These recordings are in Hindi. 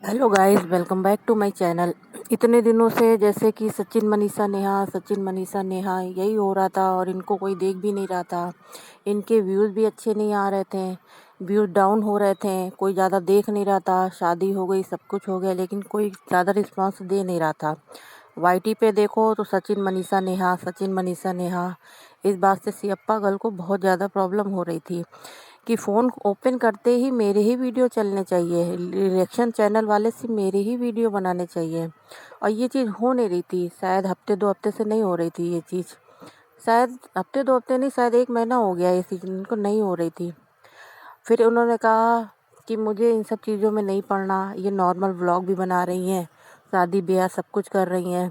Hello guys, welcome back to my channel. इतने दिनों से जैसे कि सचिन मनीषा नेहा यही हो रहा था और इनको कोई देख भी नहीं रहा था। इनके व्यूज़ भी अच्छे नहीं आ रहे थे, व्यूज़ डाउन हो रहे थे, कोई ज़्यादा देख नहीं रहा था। शादी हो गई, सब कुछ हो गया, लेकिन कोई ज़्यादा रिस्पांस दे नहीं रहा था। वाईटी पे देखो तो सचिन मनीषा नेहा। इस बात से सियप्पा गर्ल को बहुत ज़्यादा प्रॉब्लम हो रही थी कि फ़ोन ओपन करते ही मेरे ही वीडियो चलने चाहिए, रिएक्शन चैनल वाले सिर्फ मेरे ही वीडियो बनाने चाहिए। और ये चीज़ हो नहीं रही थी, शायद हफ्ते 2 हफ्ते से नहीं हो रही थी ये चीज़। शायद हफ्ते 2 हफ्ते नहीं, शायद 1 महीना हो गया ये चीज़ इनको नहीं हो रही थी। फिर उन्होंने कहा कि मुझे इन सब चीज़ों में नहीं पड़ना, ये नॉर्मल व्लॉग भी बना रही हैं, शादी ब्याह सब कुछ कर रही हैं,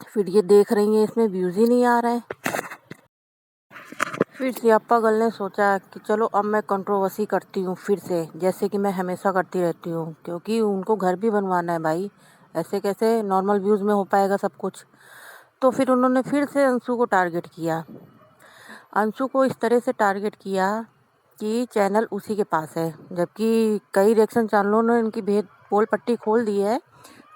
फिर ये देख रही हैं इसमें व्यूज़ ही नहीं आ रहे हैं। फिर सियप्पा गर्ल ने सोचा कि चलो अब मैं कंट्रोवर्सी करती हूँ फिर से, जैसे कि मैं हमेशा करती रहती हूँ, क्योंकि उनको घर भी बनवाना है भाई। ऐसे कैसे नॉर्मल व्यूज़ में हो पाएगा सब कुछ। तो फिर उन्होंने फिर से अंशु को टारगेट किया। अंशु को इस तरह से टारगेट किया कि चैनल उसी के पास है, जबकि कई रिएक्शन चैनलों ने इनकी भेद पोल पट्टी खोल दी है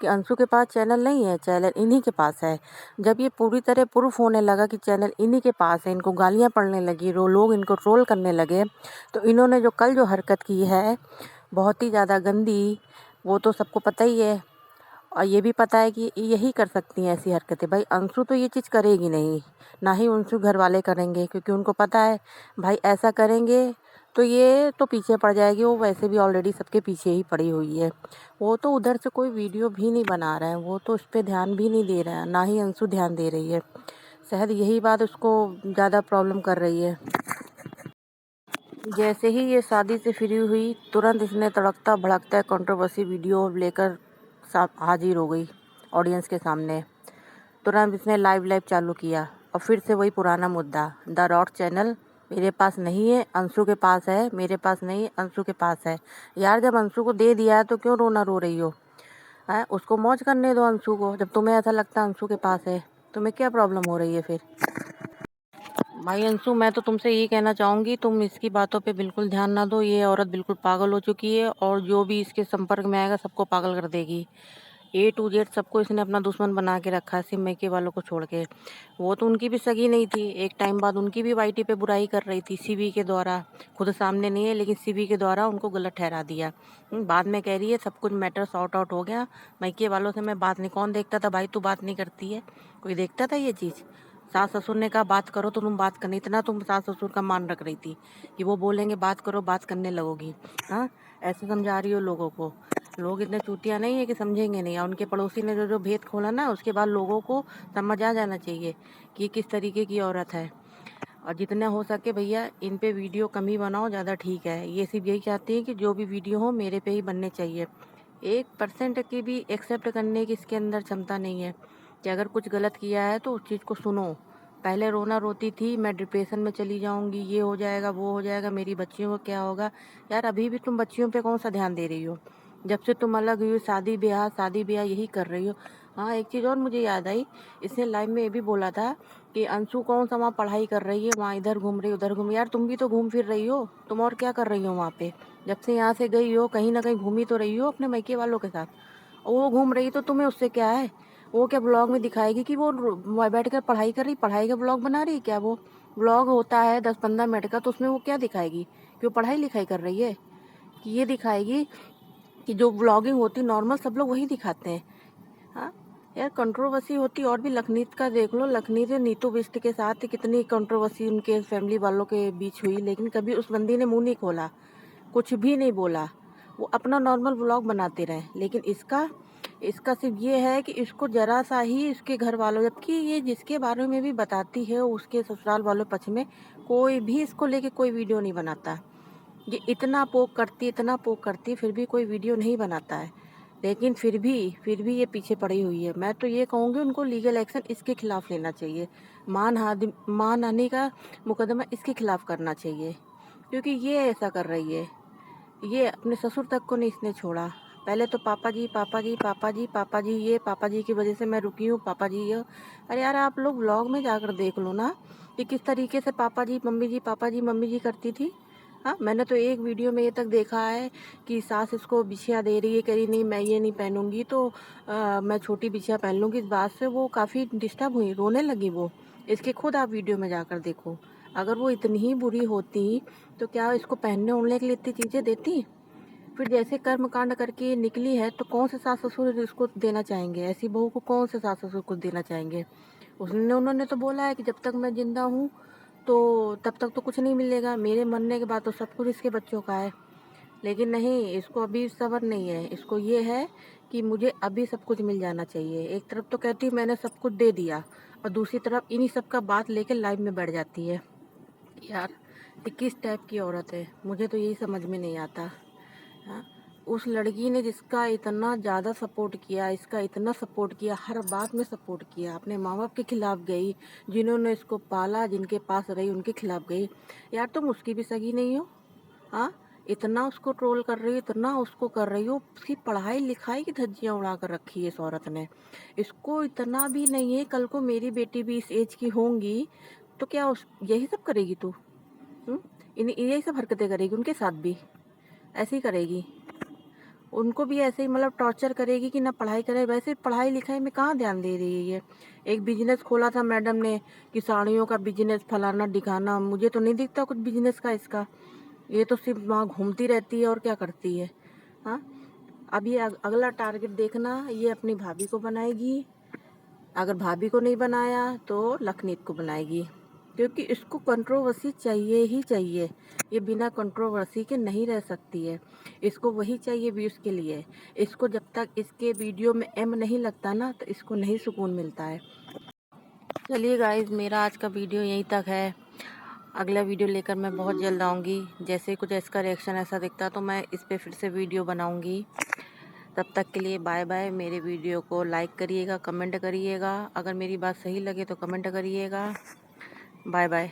कि अंशु के पास चैनल नहीं है, चैनल इन्हीं के पास है। जब ये पूरी तरह प्रूफ होने लगा कि चैनल इन्हीं के पास है, इनको गालियां पड़ने लगी, लोग इनको ट्रोल करने लगे, तो इन्होंने जो हरकत की है बहुत ही ज़्यादा गंदी, वो तो सबको पता ही है। और ये भी पता है कि यही कर सकती हैं ऐसी हरकतें। भाई अंशु तो ये चीज़ करेगी नहीं, ना ही अंशु घर वाले करेंगे, क्योंकि उनको पता है भाई ऐसा करेंगे तो ये तो पीछे पड़ जाएगी। वो वैसे भी ऑलरेडी सबके पीछे ही पड़ी हुई है। वो तो उधर से कोई वीडियो भी नहीं बना रहा है, वो तो उस पर ध्यान भी नहीं दे रहा है, ना ही अंशु ध्यान दे रही है। शायद यही बात उसको ज़्यादा प्रॉब्लम कर रही है। जैसे ही ये शादी से फ्री हुई, तुरंत इसने तड़कता भड़कता कंट्रोवर्सी वीडियो लेकर हाजिर हो गई ऑडियंस के सामने। तुरंत इसने लाइव लाइव चालू किया और फिर से वही पुराना मुद्दा, द रॉक चैनल मेरे पास नहीं है, अंशु के पास है, मेरे पास नहीं, अंशु के पास है। यार जब अंशु को दे दिया है तो क्यों रोना रो रही हो? है उसको मौज करने दो अंशु को। जब तुम्हें ऐसा लगता है अंशु के पास है, तुम्हें क्या प्रॉब्लम हो रही है फिर? भाई अंशु, मैं तो तुमसे यही कहना चाहूँगी, तुम इसकी बातों पे बिल्कुल ध्यान ना दो। ये औरत बिल्कुल पागल हो चुकी है और जो भी इसके संपर्क में आएगा सबको पागल कर देगी। ए टू जेड सबको इसने अपना दुश्मन बना के रखा है, सिर्फ मैके वालों को छोड़ के। वो तो उनकी भी सगी नहीं थी, एक टाइम बाद उनकी भी वाईटी पे बुराई कर रही थी सीवी के द्वारा। खुद सामने नहीं है, लेकिन सीवी के द्वारा उनको गलत ठहरा दिया। बाद में कह रही है सब कुछ मैटर सॉर्ट आउट हो गया, मैके वालों से मैं बात नहीं, कौन देखता था भाई? तू बात नहीं करती है, कोई देखता था ये चीज़? सास ससुर ने कहा बात करो तो तुम बात करनी, इतना तुम सास ससुर का मान रख रही थी कि वो बोलेंगे बात करो, बात करने लगोगी। हाँ, ऐसे समझा रही हो लोगों को? लोग इतने चूतिया नहीं है कि समझेंगे नहीं। और उनके पड़ोसी ने जो जो भेद खोला ना, उसके बाद लोगों को समझ आ जाना चाहिए कि ये किस तरीके की औरत है। और जितना हो सके भैया इन पे वीडियो कम ही बनाओ, ज़्यादा ठीक है। ये सिर्फ यही चाहती है कि जो भी वीडियो हो मेरे पे ही बनने चाहिए। 1% की भी एक्सेप्ट करने की इसके अंदर क्षमता नहीं है कि अगर कुछ गलत किया है तो उस चीज़ को सुनो। पहले रोना रोती थी, मैं डिप्रेशन में चली जाऊंगी, ये हो जाएगा, वो हो जाएगा, मेरी बच्चियों को क्या होगा। यार अभी भी तुम बच्चियों पे कौन सा ध्यान दे रही हो? जब से तुम अलग हुई हो, शादी ब्याह यही कर रही हो। हाँ, एक चीज़ और मुझे याद आई, इसने लाइव में ये भी बोला था कि अंशु कौन सा वहाँ पढ़ाई कर रही है, वहाँ इधर घूम रही उधर घूम। यार तुम भी तो घूम फिर रही हो, तुम और क्या कर रही हो वहाँ पे? जब से यहाँ से गई हो कहीं ना कहीं घूमी तो रही हो अपने मैके वालों के साथ। और वो घूम रही तो तुम्हें उससे क्या है? वो क्या ब्लॉग में दिखाएगी कि वो बैठ कर पढ़ाई कर रही, पढ़ाई का ब्लॉग बना रही? क्या वो ब्लॉग होता है 10-15 मिनट का, तो उसमें वो क्या दिखाएगी कि वो पढ़ाई लिखाई कर रही है? कि ये दिखाएगी कि जो ब्लॉगिंग होती नॉर्मल सब लोग वही दिखाते हैं। हाँ यार, कंट्रोवर्सी होती और भी। लखनीत का देख लो, लखनीत ने नीतू बिष्ट के साथ कितनी कंट्रोवर्सी उनके फैमिली वालों के बीच हुई, लेकिन कभी उस बंदी ने मुंह नहीं खोला, कुछ भी नहीं बोला। वो अपना नॉर्मल व्लॉग बनाते रहे। लेकिन इसका इसका सिर्फ ये है कि इसको जरा सा ही इसके घर वालों, जबकि ये जिसके बारे में भी बताती है उसके ससुराल वालों पक्ष में कोई भी इसको लेके कोई वीडियो नहीं बनाता। ये इतना पोक करती फिर भी कोई वीडियो नहीं बनाता है। लेकिन फिर भी ये पीछे पड़ी हुई है। मैं तो ये कहूँगी उनको लीगल एक्शन इसके खिलाफ लेना चाहिए। मानहानि का मुकदमा इसके खिलाफ करना चाहिए, क्योंकि ये ऐसा कर रही है। ये अपने ससुर तक को नहीं इसने छोड़ा। पहले तो पापा जी पापा जी पापा जी पापा जी, ये पापा जी की वजह से मैं रुकी हूँ, पापा जी ये। अरे यार आप लोग व्लॉग में जाकर देख लो ना कि किस तरीके से पापा जी मम्मी जी पापा जी मम्मी जी करती थी। हाँ, मैंने तो एक वीडियो में ये तक देखा है कि सास इसको बिछिया दे रही है, कह रही नहीं मैं ये नहीं पहनूंगी तो मैं छोटी बिछिया पहन लूँगी। इस बात से वो काफ़ी डिस्टर्ब हुई, रोने लगी वो। इसके खुद आप वीडियो में जाकर देखो। अगर वो इतनी ही बुरी होती तो क्या इसको पहनने ओढ़ने के लिए इतनी चीज़ें देती? फिर जैसे कर्म कांड करके निकली है तो कौन से सास ससुर इसको देना चाहेंगे? ऐसी बहू को कौन से सास ससुर को देना चाहेंगे? उन्होंने तो बोला है कि जब तक मैं जिंदा हूँ तो तब तक तो कुछ नहीं मिलेगा, मेरे मरने के बाद तो सब कुछ इसके बच्चों का है। लेकिन नहीं, इसको अभी सब्र नहीं है। इसको ये है कि मुझे अभी सब कुछ मिल जाना चाहिए। एक तरफ तो कहती है मैंने सब कुछ दे दिया और दूसरी तरफ इन्हीं सब का बात लेकर लाइव में बैठ जाती है। यार ये किस टाइप की औरत है, मुझे तो यही समझ में नहीं आता। हाँ, उस लड़की ने जिसका इतना ज़्यादा सपोर्ट किया, इसका इतना सपोर्ट किया, हर बात में सपोर्ट किया, अपने माँ बाप के खिलाफ गई, जिन्होंने इसको पाला, जिनके पास रही उनके खिलाफ गई। यार तुम उसकी भी सगी नहीं हो। हाँ, इतना उसको ट्रोल कर रही हो, इतना उसको कर रही हो। उसकी पढ़ाई लिखाई की धज्जियाँ उड़ा कर रखी है इस औरत ने। इसको इतना भी नहीं है, कल को मेरी बेटी भी इस एज की होंगी तो क्या यही सब करेगी तू? यही सब हरकतें करेगी उनके साथ भी? ऐसे ही करेगी? उनको भी ऐसे ही मतलब टॉर्चर करेगी कि ना पढ़ाई करे। वैसे पढ़ाई लिखाई में कहाँ ध्यान दे रही है ये। एक बिजनेस खोला था मैडम ने कि साड़ियों का बिजनेस, फलाना ढिकाना। मुझे तो नहीं दिखता कुछ बिजनेस का इसका। ये तो सिर्फ वहाँ घूमती रहती है और क्या करती है। हाँ, अब ये अगला टारगेट देखना, ये अपनी भाभी को बनाएगी। अगर भाभी को नहीं बनाया तो लखनीत को बनाएगी, क्योंकि इसको कंट्रोवर्सी चाहिए ही चाहिए। ये बिना कंट्रोवर्सी के नहीं रह सकती है। इसको वही चाहिए व्यूज़ के लिए। इसको जब तक इसके वीडियो में एम नहीं लगता ना तो इसको नहीं सुकून मिलता है। चलिए गाइज, मेरा आज का वीडियो यहीं तक है। अगला वीडियो लेकर मैं बहुत जल्द आऊँगी। जैसे कुछ इसका रिएक्शन ऐसा दिखता तो मैं इस पर फिर से वीडियो बनाऊँगी। तब तक के लिए बाय बाय। मेरे वीडियो को लाइक करिएगा, कमेंट करिएगा। अगर मेरी बात सही लगे तो कमेंट करिएगा। Bye bye.